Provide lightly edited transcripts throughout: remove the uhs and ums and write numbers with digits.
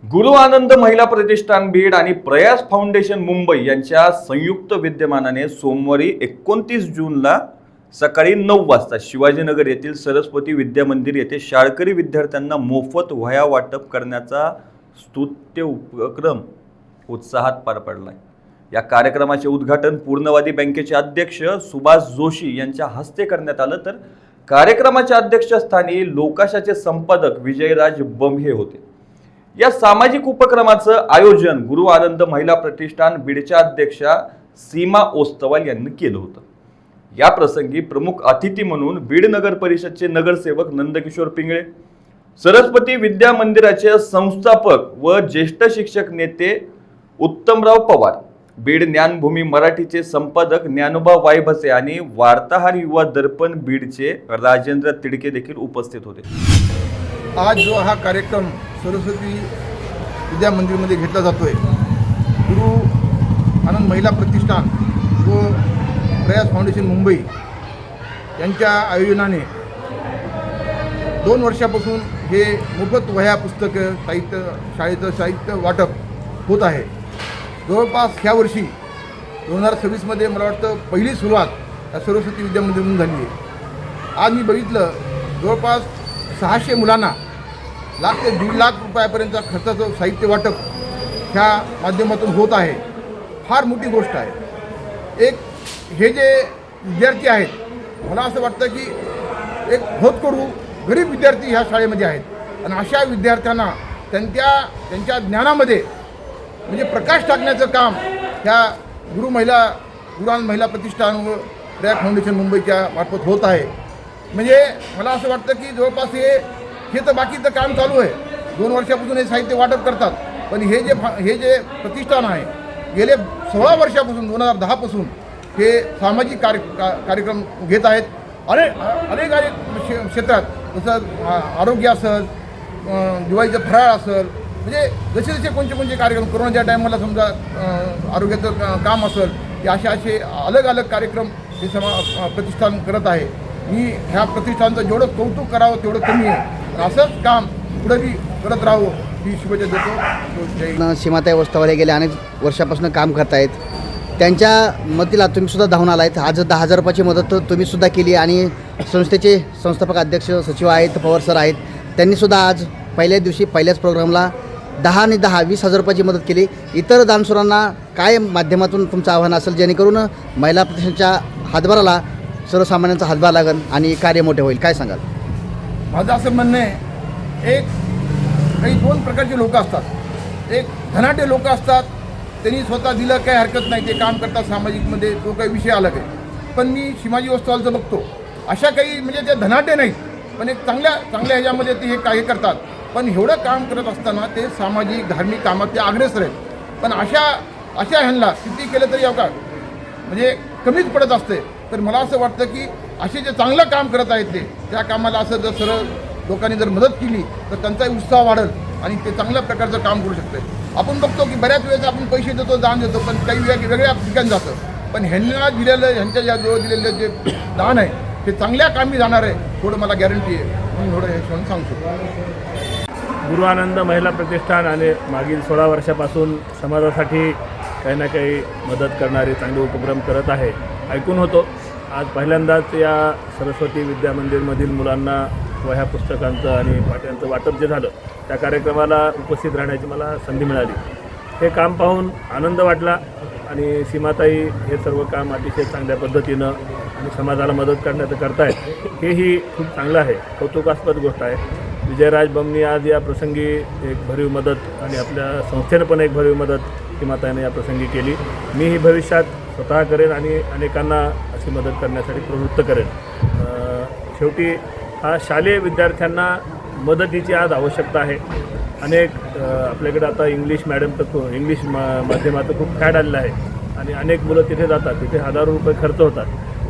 गुरु आनंद महिला प्रतिष्ठान बीड आणि प्रयास फाउंडेशन मुंबई यांच्या संयुक्त विद्यमानाने सोमवारी 29 जूनला सकाळी 9 वाजता शिवाजीनगर येथील सरस्वती विद्या मंदिर येथे शाळकरी विद्यार्थ्यांना मोफत वह्या वाटप करण्याचा स्तुत्य उपक्रम उत्साहात पार पडलाय। या कार्यक्रमाचे उद्घाटन पूर्णवादी बँकेचे अध्यक्ष सुभाष जोशी यांच्या हस्ते करण्यात आलं, तर कार्यक्रमाच्या अध्यक्षस्थानी लोकाशाचे संपादक विजयराज बंभे होते। या सामाजिक उपक्रमाचं आयोजन गुरु आनंद महिला प्रतिष्ठान बीडच्या अध्यक्षा सीमा ओस्तवाल यांनी केलं होतं। या प्रसंगी प्रमुख अतिथी म्हणून बीड नगर परिषदचे नगरसेवक नंदकिशोर पिंगळे, सरस्वती विद्या मंदिराचे संस्थापक व ज्येष्ठ शिक्षक नेते उत्तमराव पवार, बीड ज्ञानभूमी मराठीचे संपादक ज्ञानोबा वायभसे आणि वार्ताहर युवा दर्पण बीडचे राजेंद्र तिडके देखील उपस्थित होते। आज जो हा कार्यक्रम सरस्वती विद्या मंदिरमध्ये घेतला जातोय, गुरु आनंद महिला प्रतिष्ठान व प्रयास फाउंडेशन मुंबई यांच्या आयोजनाने 2 वर्षापासून हे मोफत वह्या पुस्तकं साहित्य शाळेचं साहित्य वाटप होत आहे। जवळपास ह्या वर्षी 2026मध्ये मला वाटतं पहिली सुरुवात या सरस्वती विद्या मंदिरमधून झाली आहे। आज मी बघितलं जवळपास 600 मुलांना लाख ते 1.5 लाख रुपयापर्यंतचा खर्चाचं साहित्य वाटप ह्या माध्यमातून होत आहे। फार मोठी गोष्ट आहे। एक हे जे विद्यार्थी आहेत, मला असं वाटतं की एक होतकरू गरीब विद्यार्थी ह्या शाळेमध्ये आहेत आणि अशा विद्यार्थ्यांना त्यांच्या ज्ञानामध्ये म्हणजे प्रकाश टाकण्याचं काम ह्या गुरु आनंद महिला प्रतिष्ठान व प्रयास फाउंडेशन मुंबईच्या मार्फत होत आहे। म्हणजे मला असं वाटतं की जवळपास हे तर बाकीचं काम चालू आहे। 2 वर्षापासून हे साहित्य वाटप करतात, पण हे जे प्रतिष्ठान आहे गेले 16 वर्षापासून 2010 पासून हे सामाजिक कार्यक्रम घेत आहेत। अनेक क्षेत्रात जसं आरोग्य असेल, दिवाळीचं फराळ असेल, म्हणजे जसे कोणते कार्यक्रम, कोरोनाच्या टायमाला समजा आरोग्याचं काम असेल, हे असे अलग कार्यक्रम हे प्रतिष्ठान करत आहे। मी ह्या प्रतिष्ठानचं जेवढं कौतुक करावं तेवढं कमी आहे। असंच काम पुढेही करत राहावं ही शुभेच्छा देतो। सीमाताई ओस्तवाल गेल्या अनेक वर्षापासून काम करतायत, त्यांच्या मदतीला तुम्ही सुद्धा धावून आलायत। आज 10,000 रुपयाची मदत तुम्ही सुद्धा केली आणि संस्थेचे संस्थापक अध्यक्ष सचिव आहेत पवार सर आहेत, त्यांनी सुद्धा आज पहिल्या दिवशी पहिल्याच प्रोग्रामला 10 आणि 10 20,000 रुपयाची मदत केली। इतर दानशूरांना काय माध्यमातून तुमचं आव्हान असेल जेणेकरून महिला प्रतिष्ठानच्या हातभाराला सर्वसामान्यांचा हातभार लागेल आणि कार्य मोठे होईल, काय सांगाल? माझं असं म्हणणं आहे, काही 2 प्रकारचे लोक असतात। एक धनाटे लोक असतात, त्यांनी स्वतः दिलं काही हरकत नाही, ते काम करतात सामाजिकमध्ये, तो काही विषय अलग आहे। पण मी शिवाजी ओस्तवालचं बघतो, अशा काही म्हणजे ते धनाटे नाहीत, पण एक चांगल्या ह्याच्यामध्ये ते हे करतात। पण एवढं काम करत असताना ते सामाजिक धार्मिक कामात ते अग्रेसर आहेत। पण अशा ह्यांना किती केलं तरी अवकाश म्हणजे कमीच पडत असते। तर मला असं वाटतं की असे जे चांगलं काम करत आहेत त्या कामाला असं जर सरळ लोकांनी जर मदत केली तर त्यांचाही उत्साह वाढेल आणि ते चांगल्या प्रकारचं काम करू शकते। आपण बघतो की बऱ्याच वेळेस आपण पैसे देतो, दान देतो, पण काही वेगळ्या ठिकाणी जातं। पण ह्यांना ह्यांच्या जवळ दिलेलं जे दान आहे ते चांगल्या कामी जाणार आहे, थोडं मला गॅरंटी आहे, म्हणून थोडं हे क्षण सांगतो। गुरु आनंद महिला प्रतिष्ठान आणि मागील 16 वर्षापासून समाजासाठी काही ना काही मदत करणारे चांगले उपक्रम करत आहे, ऐकून होतो। आज पहिल्यांदाच या सरस्वती विद्या मंदिरमधील मुलांना वह्या पुस्तकांचं आणि पाट्यांचं वाटप जे झालं, त्या कार्यक्रमाला उपस्थित राहण्याची मला संधी मिळाली। हे काम पाहून आनंद वाटला आणि सीमाताई हे सर्व काम अतिशय चांगल्या पद्धतीनं आणि समाजाला मदत करण्याचं करतायत, हेही खूप चांगलं आहे, कौतुकास्पद गोष्ट आहे। विजयराज बंभे आज या प्रसंगी एक भरीव मदत आणि आपल्या संस्थेनं पण एक भरीव मदत सीमाताईने या प्रसंगी केली। मीही भविष्यात स्वतः करेन आणि अनेकांना अशी मदत करण्यासाठी प्रवृत्त करेन। शेवटी हा शालेय विद्यार्थ्यांना मदतीची आज आवश्यकता आहे। आपल्याकडे आता इंग्लिश माध्यमाचं खूप फॅड आलेलं आहे आणि अनेक मुलं तिथे जातात, तिथे हजारो रुपये खर्च होतात,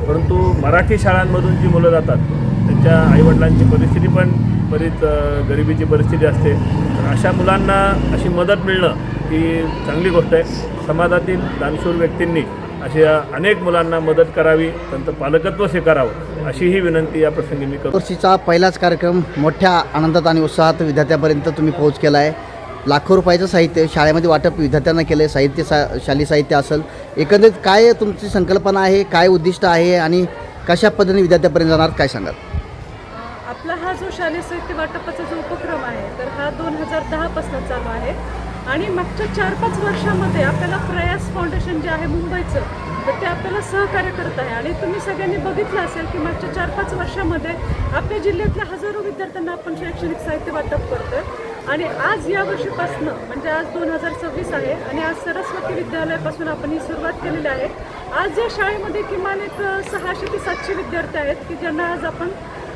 परंतु मराठी शाळांमधून जी मुलं जातात त्यांच्या आईवडिलांची परिस्थिती पण बरीच गरिबीची परिस्थिती असते। तर अशा मुलांना अशी मदत मिळणं ही चांगली गोष्ट आहे। समाजातील दानशूर व्यक्तींनी अशा अनेक मुलांना मदत करावी, त्यांचं पालकत्व स्वीकारावं अशी ही विनंती या प्रसंगी मी करतो। वर्षीचा पहिलाच कार्यक्रम मोठ्या आनंदात आणि उत्साहात विद्यार्थ्यांपर्यंत तुम्ही पोहोच केला आहे। लाखो रुपयाचं साहित्य शाळेमध्ये वाटप विद्यार्थ्यांना केलं आहे, शालेय साहित्य असेल. एकंदरीत काय तुमची संकल्पना आहे, काय उद्दिष्ट आहे आणि कशा पद्धतीने विद्यार्थ्यापर्यंत जाणार, काय सांगाल? आपला हा जो शालेय साहित्य वाटपाचा जो उपक्रम आहे तर हा 2010 पासून चालू आहे आणि मागच्या 4-5 वर्षामध्ये आपल्याला प्रयास फाउंडेशन जे आहे मुंबईचं तर ते आपल्याला सहकार्य करत आहे. आणि तुम्ही सगळ्यांनी बघितलं असेल की मागच्या 4-5 वर्षामध्ये आपल्या जिल्ह्यातल्या हजारो विद्यार्थ्यांना आपण शैक्षणिक साहित्य वाटप करतोय. आणि आज या वर्षीपासून म्हणजे आज 2026 आहे आणि आज सरस्वती विद्यालयापासून आपण ही सुरुवात केलेली आहे. आज या शाळेमध्ये किमान एक 600 ते 700 विद्यार्थी आहेत की ज्यांना आज आपण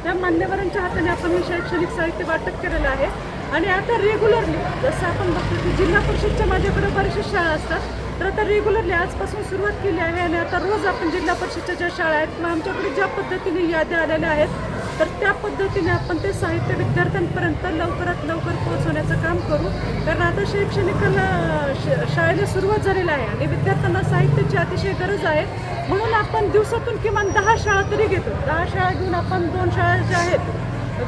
त्या मान्यवरांच्या हाताने आपण हे शैक्षणिक साहित्य वाटप केलेलं आहे. आणि आता रेग्युलरली जसं आपण बघतो की जिल्हा परिषदच्या माझ्याकडे बऱ्याचशा शाळा असतात तर आता रेग्युलरली आजपासून सुरुवात केली आहे आणि आता रोज आपण जिल्हा परिषदच्या ज्या शाळा आहेत किंवा आमच्याकडे ज्या पद्धतीने याद्या आलेल्या आहेत तर त्या पद्धतीने आपण ते साहित्य विद्यार्थ्यांपर्यंत लवकरात लवकर पोहोचवण्याचं काम करू. कारण आता शैक्षणिकाला शाळेला सुरुवात झालेली आहे आणि विद्यार्थ्यांना साहित्याची अतिशय गरज आहे. म्हणून आपण दिवसातून किमान 10 शाळा तरी घेतो. 10 शाळा घेऊन आपण 2 शाळा ज्या आहेत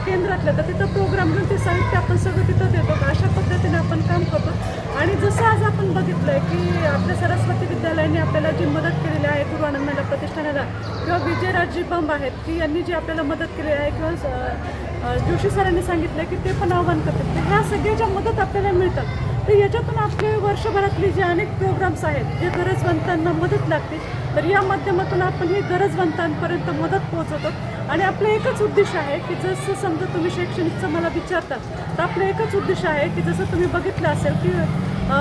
केंद्रातल्या तर तिथं प्रोग्राम घेऊन ते साहित्य आपण सगळं तिथं देतो. अशा पद्धतीने आपण काम करतो. आणि जसं आज आपण बघितलं आहे की आपल्या सरस्वती विद्यालयाने आपल्याला जी मदत केलेली आहे गुरु आनंद महिला प्रतिष्ठानाला किंवा विजयराजी बंब आहेत की यांनी जी आपल्याला मदत केलेली आहे किंवा जोशी सरांनी सांगितलं की ते पण आव्हान करतात तर ह्या सगळ्या ज्या मदत आपल्याला मिळतात तर याच्यातून आपले वर्षभरातले जे अनेक प्रोग्राम्स आहेत जे गरजवंतांना मदत लागते तर या माध्यमातून आपण हे गरजवंतांपर्यंत मदत पोहोचवतो. आणि आपलं एकच उद्देश आहे की जसं समजा तुम्ही शैक्षणिकचं मला विचारतात तर आपलं एकच उद्देश आहे की जसं तुम्ही बघितलं असेल की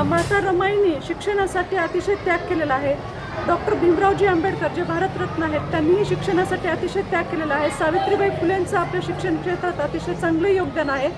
माता रमाईंनी शिक्षणासाठी अतिशय त्याग केलेला आहे. डॉक्टर भीमरावजी आंबेडकर जे भारतरत्न आहेत त्यांनीही शिक्षणासाठी अतिशय त्याग केलेला आहे. सावित्रीबाई फुलेंचं आपल्या शिक्षण क्षेत्रात अतिशय चांगलं योगदान आहे.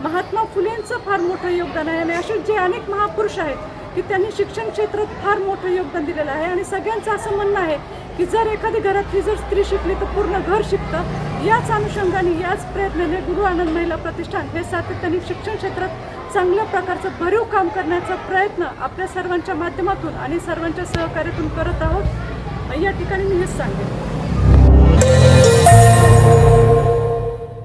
महात्मा फुलेंचं फार मोठं योगदान आहे. आणि असे जे अनेक महापुरुष आहेत की त्यांनी शिक्षण क्षेत्रात फार मोठं योगदान दिलेलं आहे. आणि सगळ्यांचं असं म्हणणं आहे की जर एखादी घरातली जर स्त्री शिकली तर पूर्ण घर शिकतं. याच अनुषंगाने याच प्रयत्नाने गुरु आनंद महिला प्रतिष्ठान हे सातत्याने शिक्षण क्षेत्रात चांगल्या प्रकारचं भरीव काम करण्याचा प्रयत्न आपल्या सर्वांच्या माध्यमातून आणि सर्वांच्या सहकार्यातून करत आहोत. या ठिकाणी मी हेच सांगेन.